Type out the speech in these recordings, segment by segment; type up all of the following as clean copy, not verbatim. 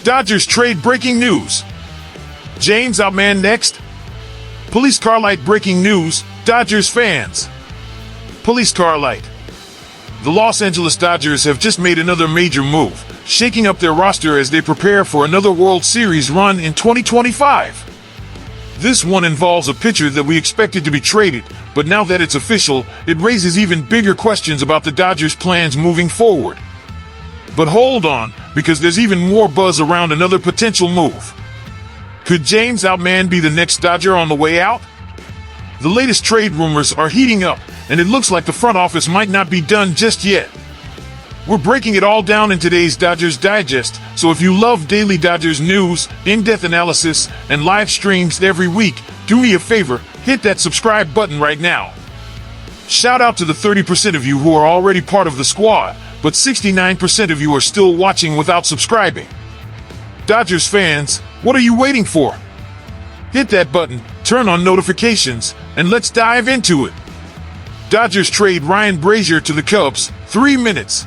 Dodgers trade breaking news. James Outman next. Police car light breaking news, Dodgers fans. Police car light. The Los Angeles Dodgers have just made another major move, shaking up their roster as they prepare for another World Series run in 2025. This one involves a pitcher that we expected to be traded, but now that it's official, it raises even bigger questions about the Dodgers' plans moving forward. But hold on, because there's even more buzz around another potential move. Could James Outman be the next Dodger on the way out? The latest trade rumors are heating up, and it looks like the front office might not be done just yet. We're breaking it all down in today's Dodgers Digest, so if you love daily Dodgers news, in-depth analysis, and live streams every week, do me a favor, hit that subscribe button right now. Shout out to the 30% of you who are already part of the squad, but 69% of you are still watching without subscribing. Dodgers fans, what are you waiting for? Hit that button, turn on notifications, and let's dive into it. Dodgers trade Ryan Brazier to the Cubs, 3 minutes.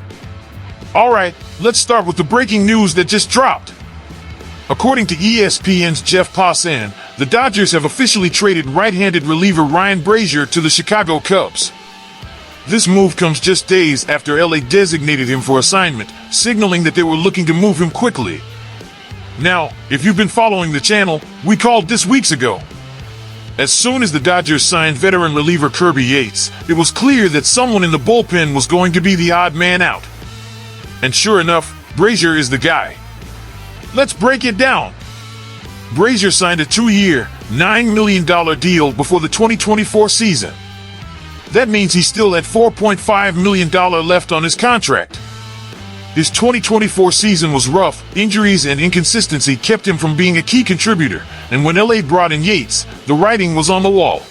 Alright, let's start with the breaking news that just dropped. According to ESPN's Jeff Passan, the Dodgers have officially traded right-handed reliever Ryan Brazier to the Chicago Cubs. This move comes just days after LA designated him for assignment, signaling that they were looking to move him quickly. Now, if you've been following the channel, we called this weeks ago. As soon as the Dodgers signed veteran reliever Kirby Yates, it was clear that someone in the bullpen was going to be the odd man out. And sure enough, Brazier is the guy. Let's break it down. Brazier signed a 2-year, $9 million deal before the 2024 season. That means he still had $4.5 million left on his contract. His 2024 season was rough. Injuries and inconsistency kept him from being a key contributor, and when LA brought in Yates, the writing was on the wall.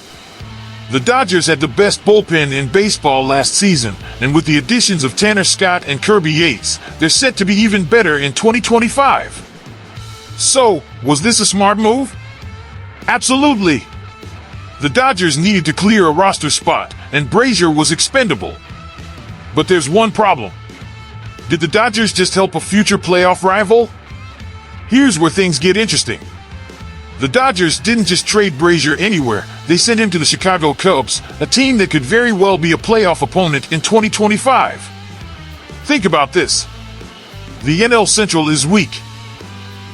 The Dodgers had the best bullpen in baseball last season, and with the additions of Tanner Scott and Kirby Yates, they're set to be even better in 2025. So, was this a smart move? Absolutely. The Dodgers needed to clear a roster spot, and Brazier was expendable. But there's one problem. Did the Dodgers just help a future playoff rival? Here's where things get interesting. The Dodgers didn't just trade Brazier anywhere, they sent him to the Chicago Cubs, a team that could very well be a playoff opponent in 2025. Think about this. The NL Central is weak.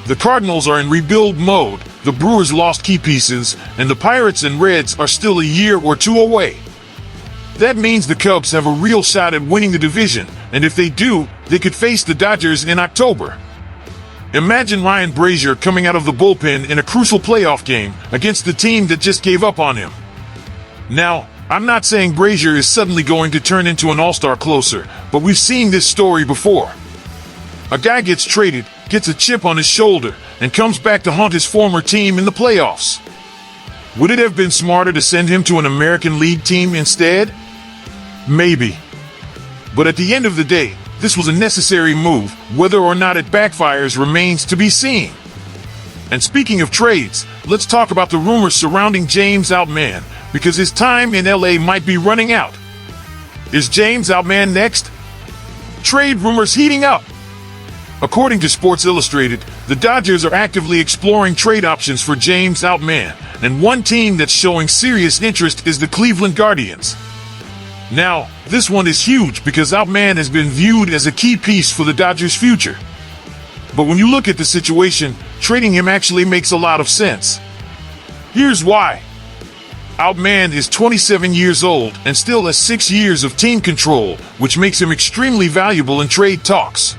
The Cardinals are in rebuild mode, the Brewers lost key pieces, and the Pirates and Reds are still a year or two away. That means the Cubs have a real shot at winning the division, and if they do, they could face the Dodgers in October. Imagine Ryan Brazier coming out of the bullpen in a crucial playoff game against the team that just gave up on him. Now, I'm not saying Brazier is suddenly going to turn into an all-star closer, but we've seen this story before. A guy gets traded, gets a chip on his shoulder, and comes back to haunt his former team in the playoffs. Would it have been smarter to send him to an American League team instead? Maybe. But at the end of the day, this was a necessary move. Whether or not it backfires remains to be seen. And speaking of trades, let's talk about the rumors surrounding James Outman, because his time in LA might be running out. Is James Outman next? Trade rumors heating up. According to Sports Illustrated, the Dodgers are actively exploring trade options for James Outman, and one team that's showing serious interest is the Cleveland Guardians. Now, this one is huge because Outman has been viewed as a key piece for the Dodgers' future. But when you look at the situation, trading him actually makes a lot of sense. Here's why. Outman is 27 years old and still has 6 years of team control, which makes him extremely valuable in trade talks.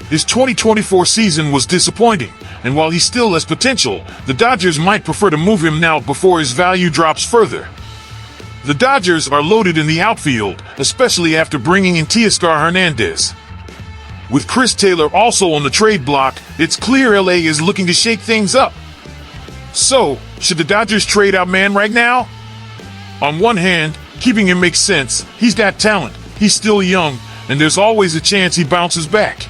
His 2024 season was disappointing, and while he still has potential, the Dodgers might prefer to move him now before his value drops further. The Dodgers are loaded in the outfield, especially after bringing in Teoscar Hernandez. With Chris Taylor also on the trade block, it's clear LA is looking to shake things up. So, should the Dodgers trade Outman right now? On one hand, keeping him makes sense. He's got talent, he's still young, and there's always a chance he bounces back.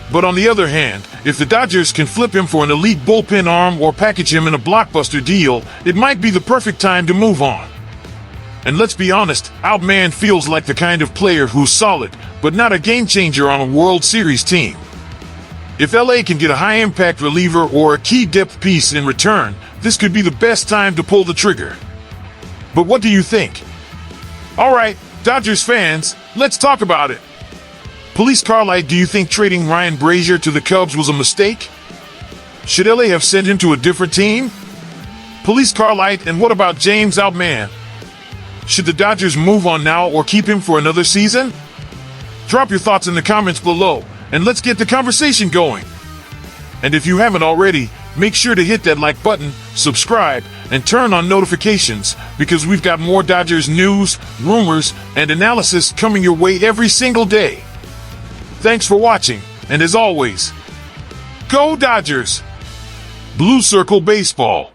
But on the other hand, if the Dodgers can flip him for an elite bullpen arm or package him in a blockbuster deal, it might be the perfect time to move on. And let's be honest, Outman feels like the kind of player who's solid, but not a game changer on a World Series team. If LA can get a high-impact reliever or a key depth piece in return, this could be the best time to pull the trigger. But what do you think? All right, Dodgers fans, let's talk about it. Police Carlight, do you think trading Ryan Brazier to the Cubs was a mistake? Should LA have sent him to a different team? Police Carlight, and what about James Outman? Should the Dodgers move on now or keep him for another season? Drop your thoughts in the comments below, and let's get the conversation going. And if you haven't already, make sure to hit that like button, subscribe, and turn on notifications, because we've got more Dodgers news, rumors, and analysis coming your way every single day. Thanks for watching, and as always, go Dodgers! Blue Circle Baseball.